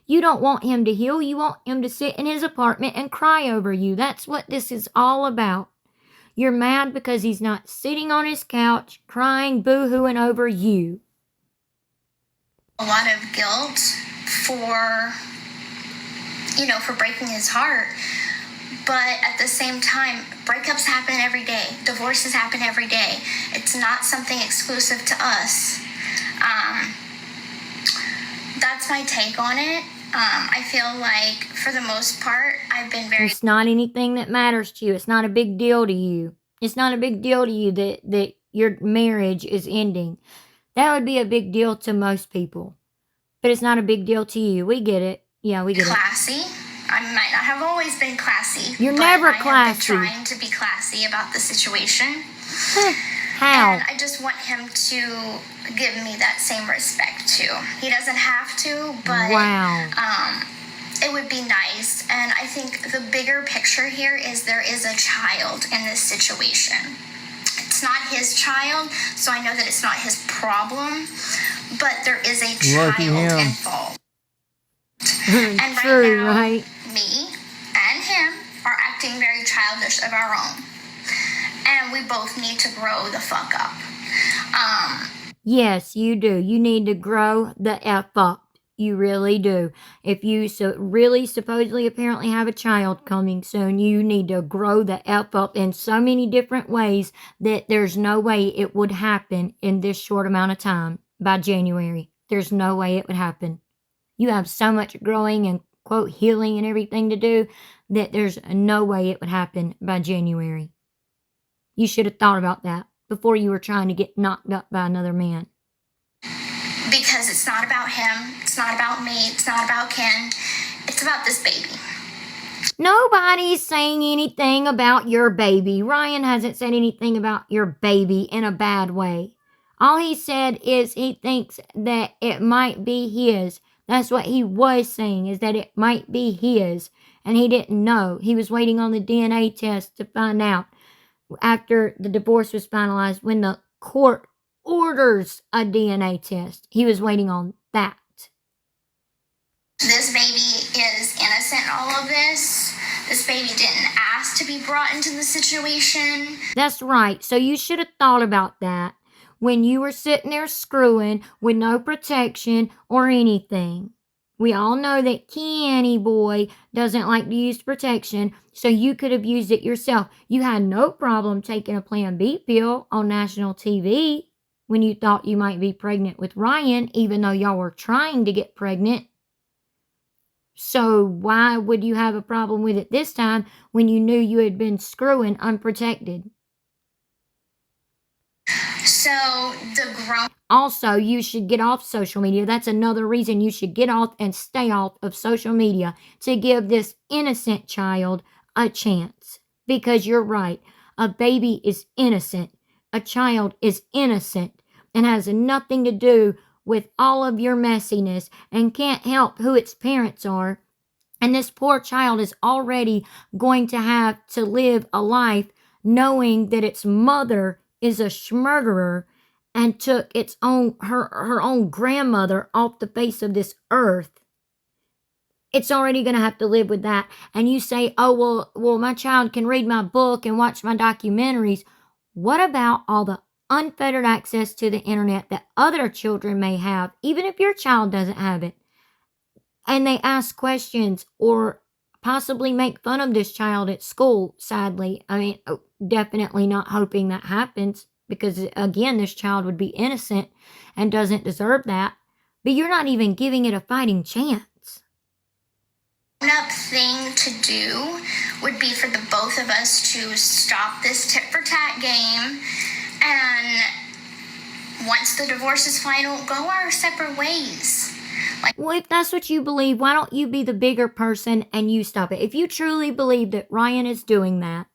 You don't want him to heal. You want him to sit in his apartment and cry over you. That's what this is all about. You're mad because he's not sitting on his couch crying, boo-hooing over you. a lot of guilt for, for breaking his heart. But at the same time, breakups happen every day. Divorces happen every day. It's not something exclusive to us. That's my take on it. I feel like, for the most part, I've been very... It's not anything that matters to you. It's not a big deal to you. It's not a big deal to you that your marriage is ending. That would be a big deal to most people. But it's not a big deal to you. We get it. Yeah, we get classy. I might not have always been classy. You're but never I have classy. been trying to be classy about the situation. How? And I just want him to give me that same respect too. He doesn't have to, but Wow. it would be nice. And I think the bigger picture here is there is a child in this situation. It's not his child, so I know that it's not his problem, but there is a Lucky child him. involved. And True, right now, right? me and him are acting very childish of our own. And we both need to grow the fuck up. Yes, you do. You need to grow the F up. You really do. If you really supposedly apparently have a child coming soon, you need to grow the F up in so many different ways that there's no way it would happen in this short amount of time by January. There's no way it would happen. You have so much growing and, quote, healing and everything to do that there's no way it would happen by January. You should have thought about that before you were trying to get knocked up by another man. Because it's not about him. It's not about me. It's not about Ken. It's about this baby. Nobody's saying anything about your baby. Ryan hasn't said anything about your baby in a bad way. All he said is he thinks that it might be his. That's what he was saying, is that it might be his. And he didn't know. He was waiting on the DNA test to find out after the divorce was finalized, when the court orders a DNA test. He was waiting on that. This baby is innocent in all of this. This baby didn't ask to be brought into the situation. That's right. So you should have thought about that when you were sitting there screwing with no protection or anything. We all know that Kenny boy doesn't like to use protection, so you could have used it yourself. You had no problem taking a Plan B pill on national TV when you thought you might be pregnant with Ryan, even though y'all were trying to get pregnant. So why would you have a problem with it this time when you knew you had been screwing unprotected? So the grown... Also, you should get off social media. That's another reason you should get off and stay off of social media, to give this innocent child a chance. Because you're right, a baby is innocent. A child is innocent and has nothing to do with all of your messiness and can't help who its parents are. And this poor child is already going to have to live a life knowing that its mother is a schmurderer and took her own grandmother off the face of this earth. It's already going to have to live with that. And you say, oh, well, my child can read my book and watch my documentaries. What about all the unfettered access to the internet that other children may have, even if your child doesn't have it? And they ask questions or possibly make fun of this child at school, sadly. I mean, definitely not hoping that happens, because, again, this child would be innocent and doesn't deserve that. But you're not even giving it a fighting chance. Up thing to do would be for the both of us to stop this tit for tat game, and once the divorce is final, go our separate ways. Well, if that's what you believe, why don't you be the bigger person and you stop it? If you truly believe that Ryan is doing that,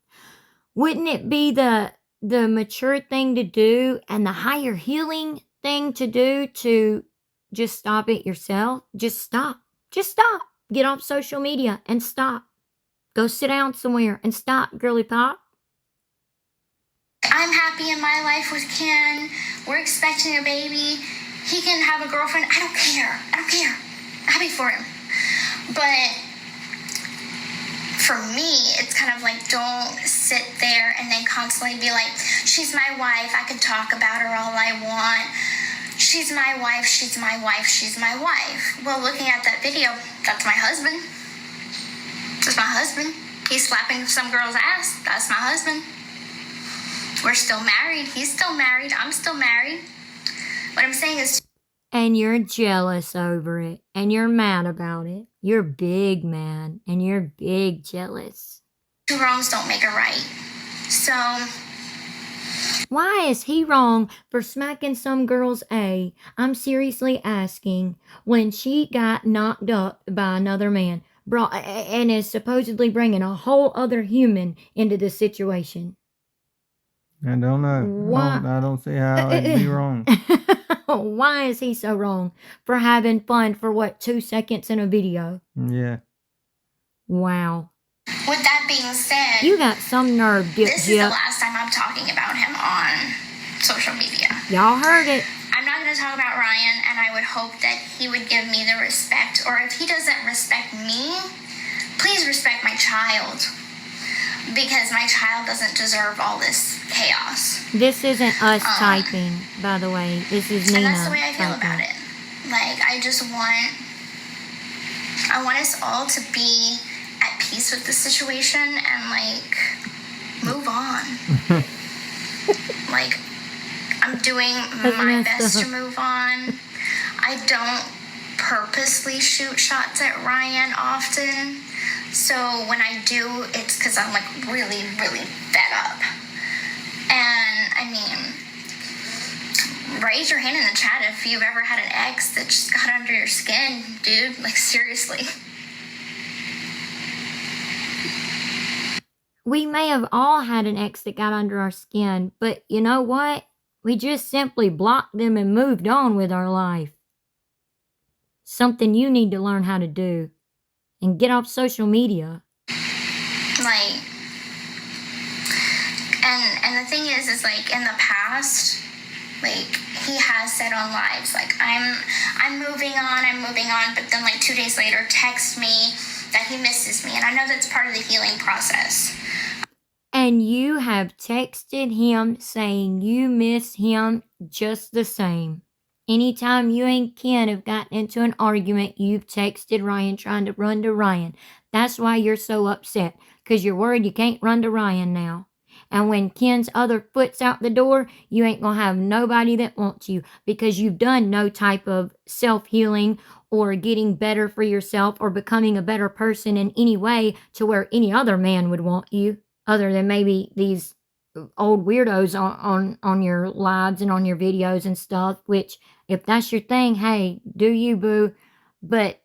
wouldn't it be the mature thing to do and the higher healing thing to do to just stop it yourself? Just stop. Just stop. Get off social media and stop. Go sit down somewhere and stop, girly pop. I'm happy in my life with Ken. We're expecting a baby. He can have a girlfriend. I don't care. I'm happy for him. But for me, it's kind of like, don't sit there and then constantly be like, she's my wife. I can talk about her all I want. She's my wife. She's my wife. She's my wife. Well, looking at that video, that's my husband. That's my husband. He's slapping some girl's ass. That's my husband. We're still married. He's still married. I'm still married. What I'm saying is... And you're jealous over it. And you're mad about it. You're big mad. And you're big jealous. Two wrongs don't make a right. So... why is he wrong for smacking some girl's A? I'm seriously asking. When she got knocked up by another man, and is supposedly bringing a whole other human into the situation. I don't know. Why? I don't see how it'd be wrong. Why is he so wrong for having fun for 2 seconds in a video? Yeah. Wow. With that being said, You got some nerve, this is the Gyp. last time I'm talking about him on social media. Y'all heard it. I'm not going to talk about Ryan, and I would hope that he would give me the respect, or if he doesn't respect me, please respect my child, because my child doesn't deserve all this chaos. This isn't us typing, by the way. This is Nina. And that's the way I feel typing. about it. Like, I want us all to be at peace with the situation and, like, move on. Like, I'm doing my best to move on. I don't purposely shoot shots at Ryan often. So when I do, it's because I'm, like, really, really fed up. And, I mean, raise your hand in the chat if you've ever had an ex that just got under your skin, dude. Like, seriously. We may have all had an ex that got under our skin, but you know what? We just simply blocked them and moved on with our life. Something you need to learn how to do. And get off social media. Like, and the thing is like, in the past, like, he has said on lives, like, I'm moving on, but then, like, 2 days later, text me that he misses me, and I know that's part of the healing process. And you have texted him saying you miss him just the same. Anytime you and Ken have gotten into an argument, you've texted Ryan trying to run to Ryan. That's why you're so upset, because you're worried you can't run to Ryan now. And when Ken's other foot's out the door, you ain't going to have nobody that wants you, because you've done no type of self-healing or getting better for yourself or becoming a better person in any way to where any other man would want you, other than maybe these old weirdos on your lives and on your videos and stuff, which, if that's your thing, hey, do you, boo. But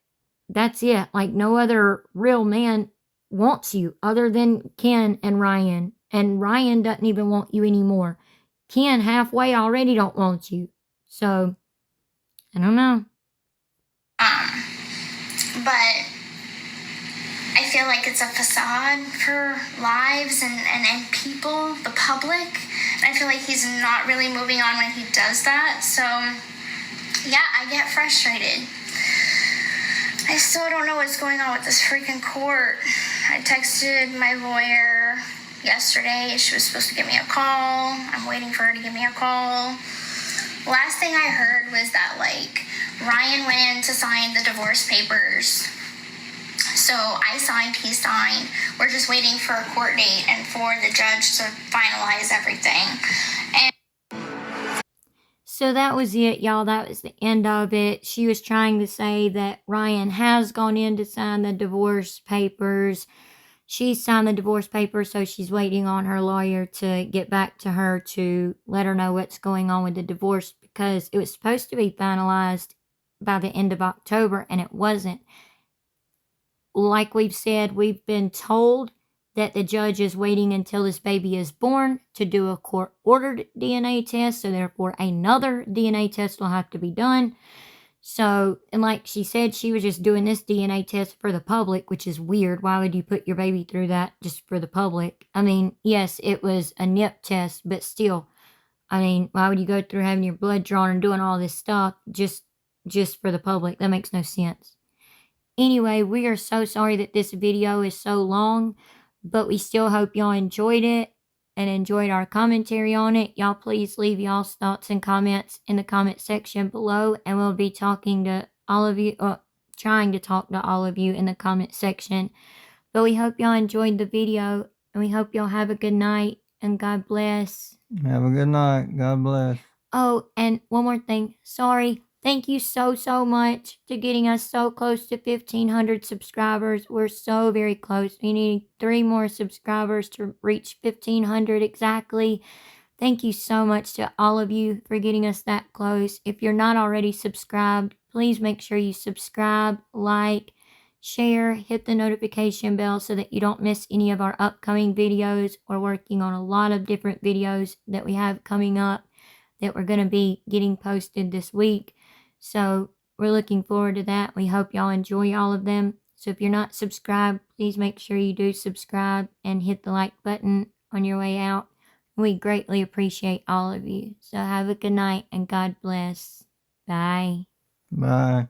that's it. Like, no other real man wants you other than Ken and Ryan. And Ryan doesn't even want you anymore. Ken halfway already don't want you. So, I don't know. But I feel like it's a facade for lives and people, the public. And I feel like he's not really moving on when he does that. So, yeah, I get frustrated. I still don't know what's going on with this freaking court. I texted my lawyer yesterday. She was supposed to give me a call. I'm waiting for her to give me a call. Last thing I heard was that, like, Ryan went in to sign the divorce papers. So I signed, he signed. We're just waiting for a court date and for the judge to finalize everything. So that was it, y'all. That was the end of it. She was trying to say that Ryan has gone in to sign the divorce papers. She signed the divorce papers, so she's waiting on her lawyer to get back to her to let her know what's going on with the divorce, because it was supposed to be finalized by the end of October, and it wasn't. Like we've said, we've been told that the judge is waiting until this baby is born to do a court-ordered DNA test, so therefore another DNA test will have to be done. So, and like she said, she was just doing this DNA test for the public, which is weird. Why would you put your baby through that just for the public? I mean, yes, it was a nip test, but still, I mean, why would you go through having your blood drawn and doing all this stuff just for the public? That makes no sense. Anyway, we are so sorry that this video is so long, but we still hope y'all enjoyed it and enjoyed our commentary on it. Y'all please leave y'all's thoughts and comments in the comment section below, and we'll be talking to all of you, trying to talk to all of you in the comment section. But we hope y'all enjoyed the video, and we hope y'all have a good night, and God bless. Have a good night. God bless. Oh, and one more thing. Sorry. Thank you so much to getting us so close to 1,500 subscribers. We're so very close. We need 3 more subscribers to reach 1,500 exactly. Thank you so much to all of you for getting us that close. If you're not already subscribed, please make sure you subscribe, like, share, hit the notification bell so that you don't miss any of our upcoming videos. We're working on a lot of different videos that we have coming up that we're going to be getting posted this week. So we're looking forward to that. We hope y'all enjoy all of them. So if you're not subscribed, please make sure you do subscribe and hit the like button on your way out. We greatly appreciate all of you. So have a good night and God bless. Bye. Bye.